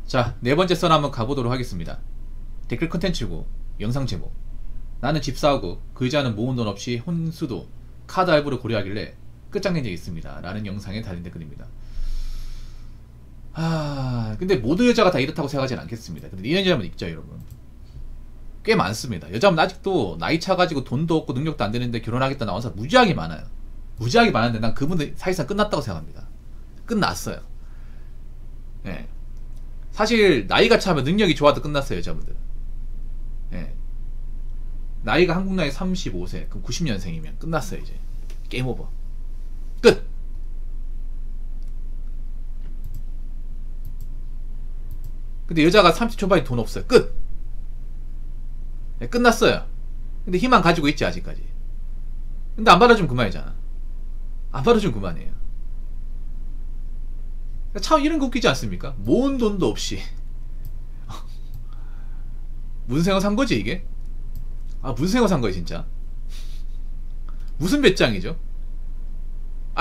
자, 네 번째 썰 한번 가보도록 하겠습니다. 댓글 컨텐츠고 영상 제목: 나는 집 사오고 그 이자는 모은 돈 없이 혼수도 카드 할부를 고려하길래 끝장낸 적이 있습니다 라는 영상에 달린 댓글입니다. 근데 모든 여자가 다 이렇다고 생각하진 않겠습니다. 근데 이런 여자분 있죠 여러분. 꽤 많습니다. 여자분 아직도 나이 차가지고 돈도 없고 능력도 안 되는데 결혼하겠다 나온 사람 무지하게 많아요. 무지하게 많은데 난 그분들 사실상 끝났다고 생각합니다. 끝났어요. 네. 사실 나이가 차면 능력이 좋아도 끝났어요 여자분들. 네. 나이가 한국 나이 35세 그럼 90년생이면 끝났어요. 이제 게임 오버 끝. 근데 여자가 30 초반에 돈 없어요. 끝. 네, 끝났어요. 근데 희망 가지고 있지 아직까지. 근데 안 받아주면 그만이잖아. 안 받아주면 그만이에요. 참 이런 거 웃기지 않습니까? 모은 돈도 없이 문생어 산 거지 이게? 문생어 산 거야 진짜. 무슨 배짱이죠?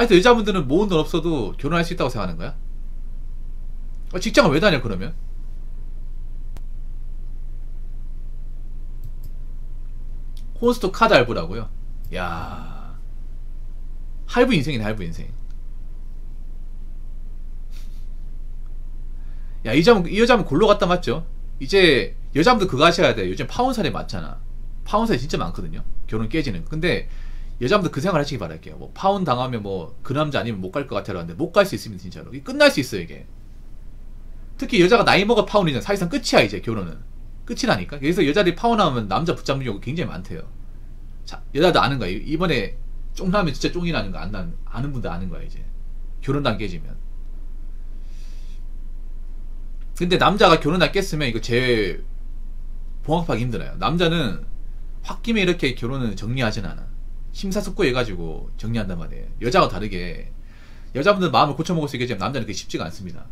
또 여자분들은 모은 돈 없어도 결혼할 수 있다고 생각하는 거야? 직장을 왜 다녀 그러면? 콘스토 카드 할부라고요? 야, 할부 인생이네 할부 인생. 야, 이 여자분 골로 갔다 맞죠? 이제 여자분들 그거 하셔야 돼. 요즘 파혼살이 많잖아. 파혼살이 진짜 많거든요. 결혼 깨지는 거. 근데 여자분들 그 생각 하시기 바랄게요. 뭐 파혼 당하면 뭐 그 남자 아니면 못 갈 것 같아요. 근데 못 갈 수 있으면 진짜로 이게 끝날 수 있어요 이게. 특히 여자가 나이 먹어 파혼이잖아. 사실상 끝이야 이제 결혼은. 끝이라니까. 그래서 여자들이 파혼하면 남자 붙잡는 경우 굉장히 많대요. 자, 여자도 아는 거야. 이번에 쫑나면 진짜 쫑이라는 거 아는 분들 아는 거야 이제. 결혼도 안 깨지면. 근데 남자가 결혼 안 깼으면 이거 제 봉합하기 힘들어요. 남자는 홧김에 이렇게 결혼은 정리하진 않아. 심사숙고해가지고 정리한단 말이에요. 여자와 다르게 여자분들 마음을 고쳐먹을 수 있겠지만 남자는 그게 쉽지가 않습니다.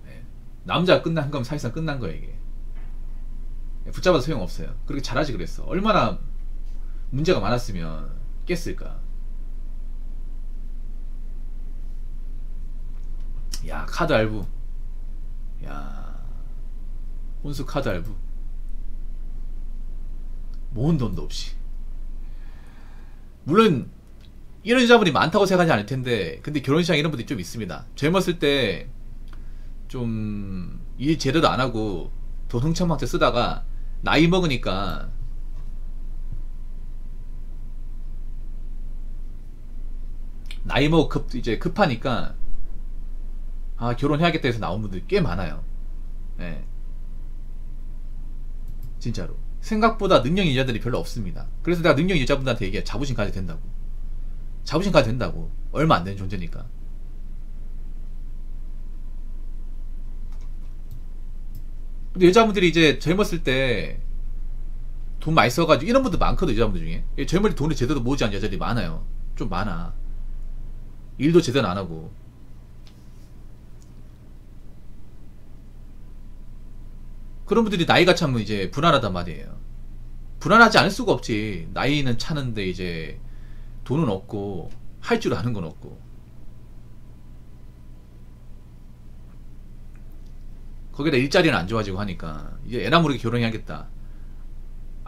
네. 남자가 끝난 거면 사실상 끝난 거예요 이게. 붙잡아도 소용없어요. 그렇게 잘하지 그랬어. 얼마나 문제가 많았으면 깼을까. 야, 카드 할부. 야, 혼수 카드 할부. 모은 돈도 없이. 물론 이런 여자분이 많다고 생각하지 않을 텐데, 근데 결혼시장 이런 분들이 좀 있습니다. 젊었을 때 좀 일 제대로 안 하고 돈 흥청망청 쓰다가 나이 먹으니까 나이 먹고 이제 급하니까 결혼해야겠다 해서 나온 분들이 꽤 많아요. 네. 진짜로 생각보다 능력 있는 여자들이 별로 없습니다. 그래서 내가 능력 있는 여자분들한테 얘기해. 자부심 가져도 된다고. 자부심 가져도 된다고. 얼마 안 되는 존재니까. 근데 여자분들이 이제 젊었을 때 돈 많이 써가지고 이런 분들 많거든. 여자분들 중에 젊을 때 돈을 제대로 모으지 않은 여자들이 많아요. 좀 많아. 일도 제대로 안 하고. 그런 분들이 나이가 차면 이제 불안하단 말이에요. 불안하지 않을 수가 없지. 나이는 차는데 이제 돈은 없고 할 줄 아는 건 없고. 거기다 일자리는 안 좋아지고 하니까 이제 애나 모르게 결혼해야겠다.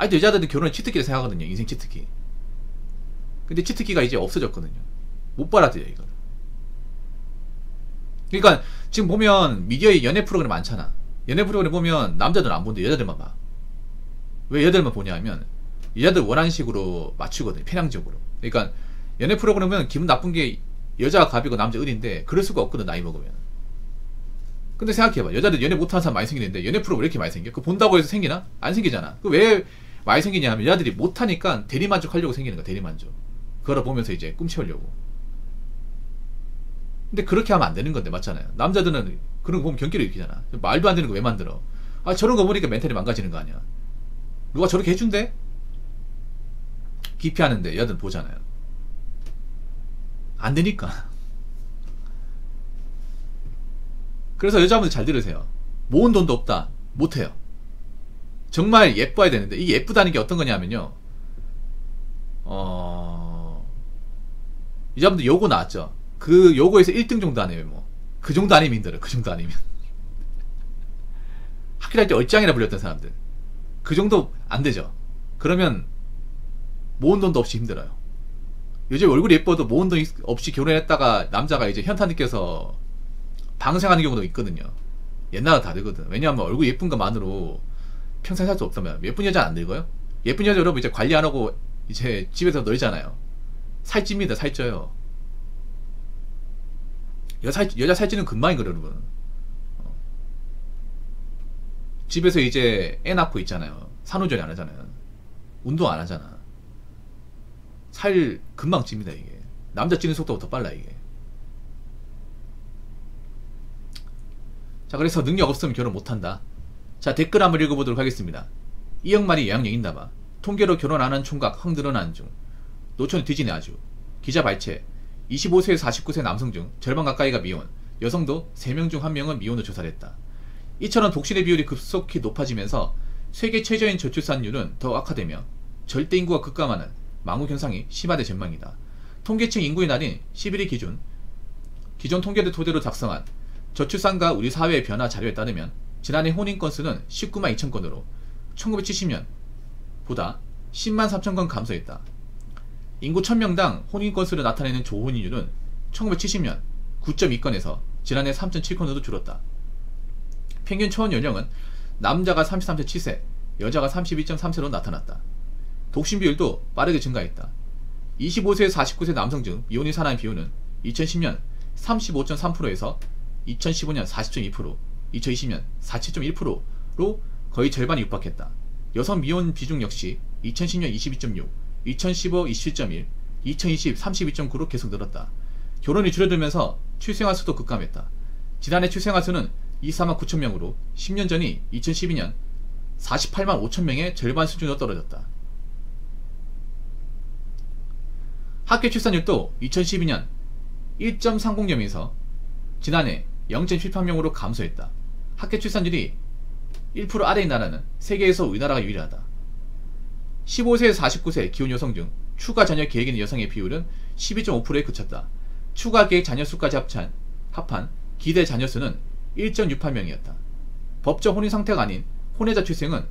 또 여자들은 결혼을 치트키를 생각하거든요. 인생 치트키. 근데 치트키가 이제 없어졌거든요. 못 받아들여요 이걸. 그러니까 지금 보면 미디어에 연애 프로그램 많잖아. 연애 프로그램 보면 남자들은 안 보는데 여자들만 봐. 왜 여자들만 보냐 하면 여자들 원하는 식으로 맞추거든요. 편향적으로. 그러니까 연애 프로그램 보면 기분 나쁜 게 여자가 갑이고 남자 을인데 그럴 수가 없거든 나이 먹으면. 근데 생각해봐. 여자들 연애 못하는 사람 많이 생기는데 연애 프로그램 왜 이렇게 많이 생겨? 그거 본다고 해서 생기나? 안 생기잖아. 그 왜 많이 생기냐 하면 여자들이 못하니까 대리만족 하려고 생기는 거야. 대리만족. 그거를 보면서 이제 꿈 채우려고. 근데 그렇게 하면 안 되는 건데 맞잖아요. 남자들은 그런 거 보면 경기를 일으키잖아. 말도 안 되는 거 왜 만들어? 저런 거 보니까 멘탈이 망가지는 거 아니야. 누가 저렇게 해준대? 기피하는데 여자들은 보잖아요. 안 되니까. 그래서 여자분들 잘 들으세요. 모은 돈도 없다. 못해요. 정말 예뻐야 되는데 이게 예쁘다는 게 어떤 거냐면요. 여자분들 요거 나왔죠. 그 요거에서 1등 정도 안 해요. 뭐 그 정도 아니면 힘들어요. 그 정도 아니면 필요할 때 얼짱이라 불렸던 사람들. 그 정도 안 되죠. 그러면 모은 돈도 없이 힘들어요. 요즘 얼굴이 예뻐도 모은 돈 없이 결혼했다가 남자가 이제 현타 느껴서 방생하는 경우도 있거든요. 옛날은 다 되거든. 왜냐하면 얼굴 예쁜 것만으로 평생 살 수 없다면. 예쁜 여자는 안 늙어요? 예쁜 여자 여러분 이제 관리 안 하고 이제 집에서 놀잖아요. 살찝니다. 살쪄요. 여자 살찌는 금방인 거예요, 여러분. 집에서 이제 애 낳고 있잖아요. 산후조리 안 하잖아요. 운동 안 하잖아. 살 금방 찝니다, 이게. 남자 찌는 속도가 더 빨라, 이게. 자, 그래서 능력 없으면 결혼 못한다. 자, 댓글 한번 읽어보도록 하겠습니다. 이영만이 영향력 있나봐. 통계로 결혼 안 한 총각 흥 늘어나는 중. 노천이 뒤지네 아주. 기자 발췌. 25세에서 49세 남성 중 절반 가까이가 미혼. 여성도 3명 중 1명은 미혼을 조사를 했다. 이처럼 독신의 비율이 급속히 높아지면서 세계 최저인 저출산율은 더 악화되며 절대 인구가 급감하는 망후 현상이 심화될 전망이다. 통계청 인구의 날인 11일 기존 통계를 토대로 작성한 저출산과 우리 사회의 변화 자료에 따르면 지난해 혼인 건수는 19만 2천 건으로 1970년보다 10만 3천 건 감소했다. 인구 1000명당 혼인 건수를 나타내는 조혼인율은 1970년 9.2건에서 지난해 3.7건으로 줄었다. 평균 초혼 연령은 남자가 33.7세, 여자가 32.3세로 나타났다. 독신 비율도 빠르게 증가했다. 25세에서 49세 남성 중 미혼이 사나이 비율은 2010년 35.3%에서 2015년 40.2%, 2020년 47.1%로 거의 절반이 육박했다. 여성 미혼 비중 역시 2010년 22.6, 2015 27.1, 2020 32.9로 계속 늘었다. 결혼이 줄어들면서 출생아 수도 급감했다. 지난해 출생아 수는 24만 9천 명으로 10년 전이 2012년 48만 5천 명의 절반 수준으로 떨어졌다. 학교 출산율도 2012년 1.30명에서 지난해 0.78명으로 감소했다. 학교 출산율이 1% 아래인 나라는 세계에서 우리나라가 유일하다. 15세에서 49세 기혼 여성 중 추가 자녀 계획 있는 여성의 비율은 12.5%에 그쳤다. 추가 계획 자녀 수까지 합한 기대 자녀 수는 1.68명이었다. 법적 혼인 상태가 아닌 혼외자 출생은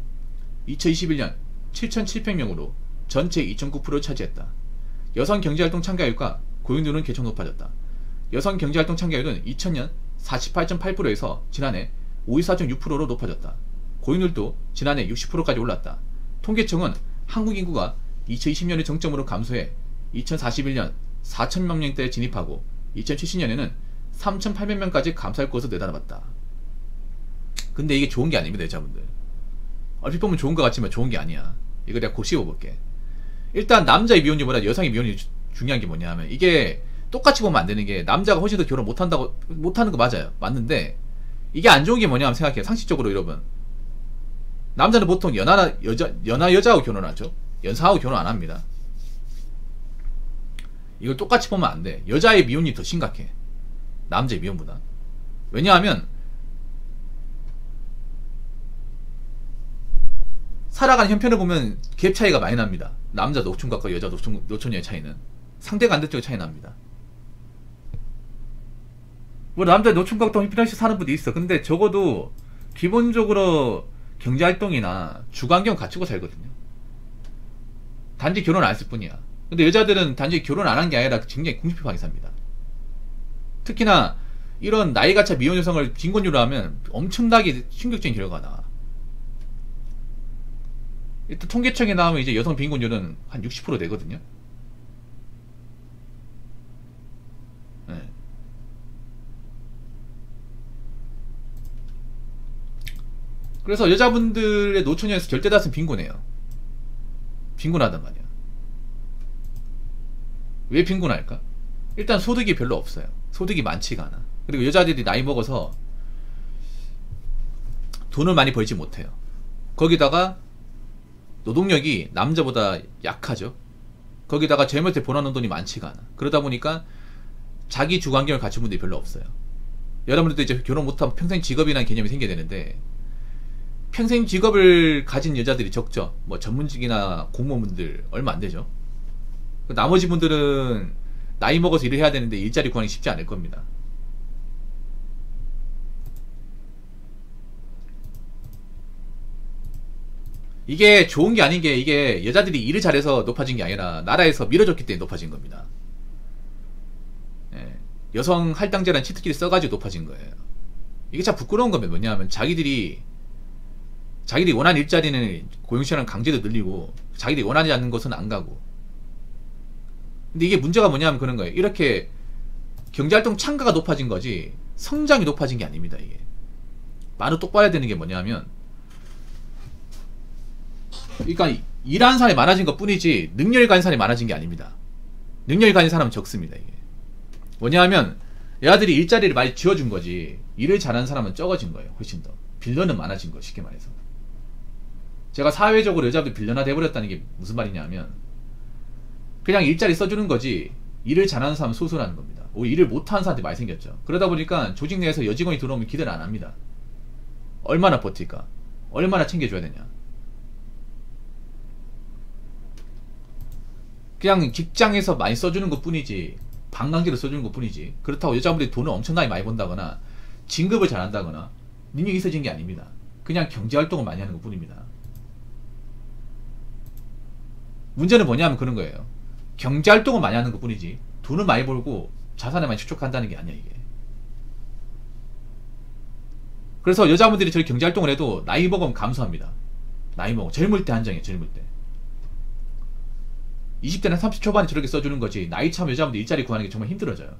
2021년 7,700명으로 전체 2.9%를 차지했다. 여성 경제활동 참가율과 고용률은 계속 높아졌다. 여성 경제활동 참가율은 2000년 48.8%에서 지난해 54.6%로 높아졌다. 고용률도 지난해 60%까지 올랐다. 통계청은 한국 인구가 2020년의 정점으로 감소해 2041년 4천만 명대에 진입하고 2070년에는 3,800명까지 감소할 것으로 내다봤다. 근데 이게 좋은 게 아닙니다, 여자분들. 얼핏 보면 좋은 것 같지만 좋은 게 아니야. 이거 내가 곱 씹어볼게. 일단 남자의 미혼율보다 여성의 미혼율이 중요한 게 뭐냐 하면 이게 똑같이 보면 안 되는 게 남자가 훨씬 더 결혼 못하는 거 맞아요. 맞는데 이게 안 좋은 게 뭐냐 하면 생각해요. 상식적으로 여러분. 남자는 보통 연하 여자하고 결혼하죠. 연상하고 결혼 안 합니다. 이걸 똑같이 보면 안 돼. 여자의 미혼이 더 심각해. 남자의 미혼보다. 왜냐하면 살아가는 형편을 보면 갭 차이가 많이 납니다. 남자 노총각과 여자 노처녀의 차이는 상대가 안 될 정도의 차이 납니다. 뭐 남자 노총각도 형편없이 사는 분도 있어. 근데 적어도 기본적으로 경제활동이나 주관경 갖추고 살거든요. 단지 결혼 안 했을 뿐이야. 근데 여자들은 단지 결혼 안 한 게 아니라 굉장히 궁핍하게 삽니다. 특히나 이런 나이가 차 미혼 여성을 빈곤율로 하면 엄청나게 충격적인 결과가 나와. 일단 통계청에 나오면 이제 여성 빈곤율은 한 60% 되거든요. 네. 그래서 여자분들의 노처녀에서 절대 다수는 빈곤해요. 빈곤하단 말이야. 왜 빈곤할까? 일단 소득이 별로 없어요. 소득이 많지가 않아. 그리고 여자들이 나이 먹어서 돈을 많이 벌지 못해요. 거기다가 노동력이 남자보다 약하죠. 거기다가 젊을 때 벌어놓은 돈이 많지가 않아. 그러다 보니까 자기 주관경을 갖춘 분들이 별로 없어요. 여러분들도 이제 결혼 못하면 평생 직업이라는 개념이 생겨야 되는데 평생 직업을 가진 여자들이 적죠. 뭐 전문직이나 공무원분들 얼마 안 되죠. 나머지 분들은 나이 먹어서 일을 해야 되는데 일자리 구하기 쉽지 않을 겁니다. 이게 좋은 게 아닌 게 이게 여자들이 일을 잘해서 높아진 게 아니라 나라에서 밀어줬기 때문에 높아진 겁니다. 예. 여성 할당제라는 치트키를 써가지고 높아진 거예요. 이게 참 부끄러운 겁니다. 뭐냐면 자기들이 원하는 일자리는 고용시간을 강제로 늘리고 자기들이 원하지 않는 곳은 안 가고. 근데 이게 문제가 뭐냐면 그런 거예요. 이렇게 경제활동 참가가 높아진 거지 성장이 높아진 게 아닙니다. 이게 말을 똑바로 해야 되는 게 뭐냐면, 그러니까 일하는 사람이 많아진 것 뿐이지 능력이 가진 사람이 많아진 게 아닙니다. 능력이 가진 사람은 적습니다. 이게 뭐냐면 얘들이 일자리를 많이 지어준 거지 일을 잘하는 사람은 적어진 거예요. 훨씬 더 빌런은 많아진 거. 쉽게 말해서 제가 사회적으로 여자들 빌런화 돼버렸다는 게 무슨 말이냐면 그냥 일자리 써주는 거지 일을 잘하는 사람은 소수라는 겁니다. 오히려 일을 못하는 사람들이 많이 생겼죠. 그러다 보니까 조직 내에서 여직원이 들어오면 기대를 안 합니다. 얼마나 버틸까? 얼마나 챙겨줘야 되냐? 그냥 직장에서 많이 써주는 것 뿐이지 반강제로 써주는 것 뿐이지 그렇다고 여자분들이 돈을 엄청나게 많이 번다거나 진급을 잘한다거나 능력이 있어진 게 아닙니다. 그냥 경제활동을 많이 하는 것 뿐입니다. 문제는 뭐냐면 그런 거예요. 경제활동을 많이 하는 것 뿐이지 돈을 많이 벌고 자산을 많이 축적한다는 게 아니야 이게. 그래서 여자분들이 저희 경제활동을 해도 나이 먹으면 감소합니다. 나이 먹어 젊을 때 한정이에요. 젊을 때 20대나 30 초반에 저렇게 써주는 거지 나이 차면 여자분들 일자리 구하는 게 정말 힘들어져요.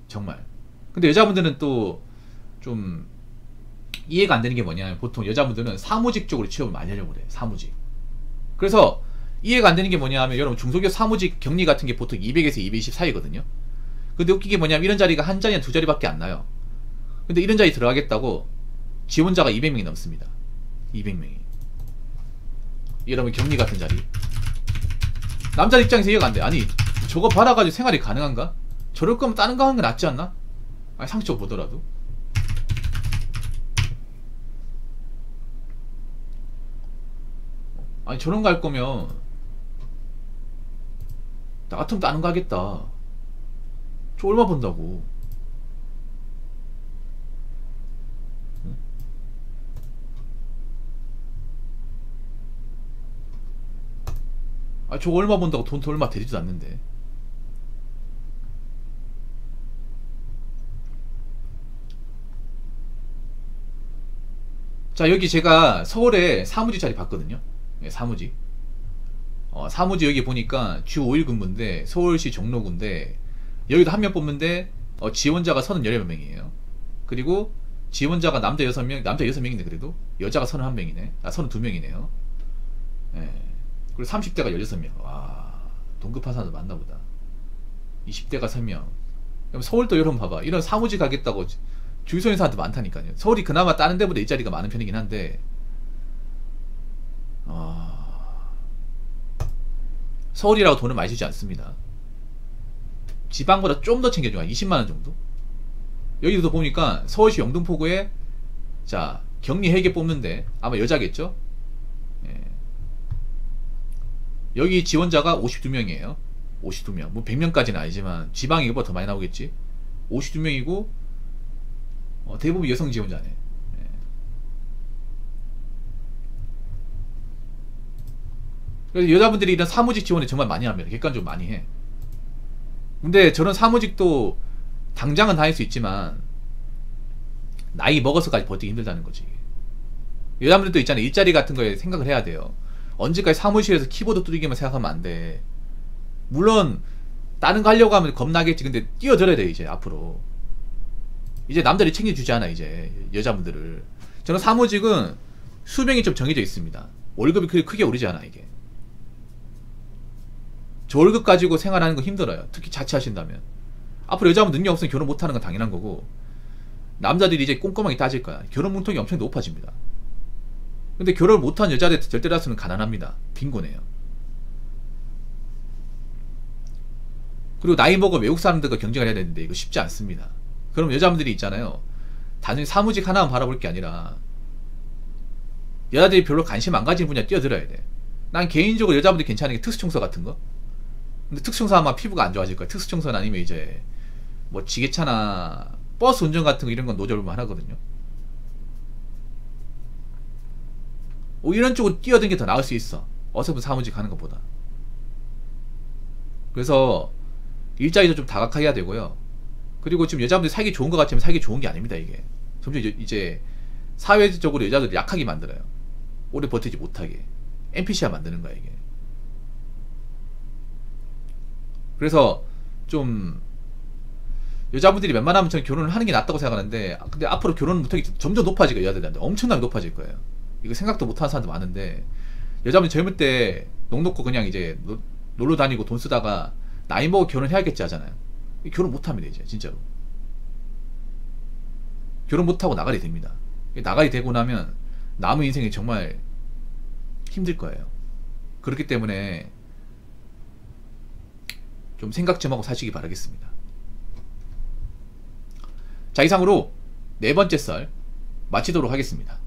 정말. 근데 여자분들은 또 좀 이해가 안 되는 게 뭐냐면 보통 여자분들은 사무직 쪽으로 취업을 많이 하려고 그래요. 사무직. 그래서 이해가 안 되는 게 뭐냐면 여러분 중소기업 사무직 격리 같은 게 보통 200에서 220 사이거든요. 근데 웃긴 게 뭐냐면 이런 자리가 한 자리나 두 자리밖에 안 나요. 근데 이런 자리 들어가겠다고 지원자가 200명이 넘습니다. 200명이. 여러분 격리 같은 자리. 남자 입장에서 이해가 안 돼. 아니 저거 받아가지고 생활이 가능한가? 저럴 거면 다른 거 하는 게 낫지 않나? 아니 상처 보더라도. 아니 저런 거 할 거면 나 같으면 다른 거 하겠다. 저 얼마 번다고. 아 저거 얼마 번다고 돈 얼마 되지도 않는데. 자 여기 제가 서울에 사무직 자리 봤거든요. 네, 사무직. 사무직 여기 보니까 주 5일 근무인데 서울시 종로구인데 여기도 한 명 뽑는데 지원자가 38명이에요. 그리고 지원자가 남자 6명, 남자 6명이네. 그래도 여자가 31명이네. 아 32명이네요. 네. 그리고 30대가 16명. 와 동급한 사람도 많나보다. 20대가 3명. 그럼 서울도 여러분 봐봐. 이런 사무직 가겠다고 줄 서는 사람도 많다니까요. 서울이 그나마 다른 데보다 일자리가 많은 편이긴 한데 서울이라고 돈을 많이 주지 않습니다. 지방보다 좀 더 챙겨줘요. 20만원 정도. 여기도 보니까 서울시 영등포구에 자 격리 회계 뽑는데 아마 여자겠죠. 예. 여기 지원자가 52명이에요 52명. 뭐 100명까지는 아니지만 지방이 이거보다 더 많이 나오겠지. 52명이고 대부분 여성 지원자네. 예. 그래서 여자분들이 이런 사무직 지원을 정말 많이 합니다. 객관적으로 많이 해. 근데 저런 사무직도 당장은 다닐 수 있지만 나이 먹어서까지 버티기 힘들다는 거지. 여자분들도 있잖아요. 일자리 같은 거에 생각을 해야 돼요. 언제까지 사무실에서 키보드 두드리기만 생각하면 안 돼. 물론 다른 거 하려고 하면 겁나겠지. 근데 뛰어들어야 돼. 이제 앞으로 이제 남들이 챙겨주지 않아. 이제 여자분들을. 저는 사무직은 수명이 좀 정해져 있습니다. 월급이 크게 오르지 않아. 이게 저 월급 가지고 생활하는 거 힘들어요. 특히 자취하신다면. 앞으로 여자분 능력 없으면 결혼 못하는 건 당연한 거고 남자들이 이제 꼼꼼하게 따질 거야. 결혼 문턱이 엄청 높아집니다. 근데 결혼을 못한 여자들 절대 다수는 가난합니다. 빈곤해요. 그리고 나이 먹어 외국 사람들과 경쟁을 해야 되는데 이거 쉽지 않습니다. 그럼 여자분들이 있잖아요. 단순히 사무직 하나만 바라볼 게 아니라 여자들이 별로 관심 안 가지는 분야 뛰어들어야 돼. 난 개인적으로 여자분들이 괜찮은 게 특수청소 같은 거. 근데 특수청소 하면 피부가 안 좋아질 거야. 특수청소는 아니면 이제 뭐 지게차나 버스 운전 같은 거 이런 건 노절만 하거든요. 이런 쪽으로 뛰어든 게 더 나을 수 있어. 어설픈 사무직 하는 것보다. 그래서 일자리도 좀 다각화해야 해야 되고요. 그리고 지금 여자분들이 살기 좋은 것 같지만 살기 좋은 게 아닙니다. 이게 점점 이제 사회적으로 여자들 약하게 만들어요. 오래 버티지 못하게. NPC화 만드는 거야 이게. 그래서 좀 여자분들이 웬만하면 저는 결혼을 하는 게 낫다고 생각하는데, 근데 앞으로 결혼 못하기 점점 높아질 거예요. 여자들한테 엄청나게 높아질 거예요. 이거 생각도 못하는 사람도 많은데, 여자분이 젊을 때 넋 놓고 그냥 이제 놀러 다니고 돈 쓰다가 나이 먹어 결혼해야겠지 하잖아요. 결혼 못합니다 이제 진짜로. 결혼 못하고 나가게 됩니다. 나가게 되고 나면 남은 인생이 정말 힘들 거예요. 그렇기 때문에 좀 생각 좀 하고 사시기 바라겠습니다. 자, 이상으로 네 번째 썰 마치도록 하겠습니다.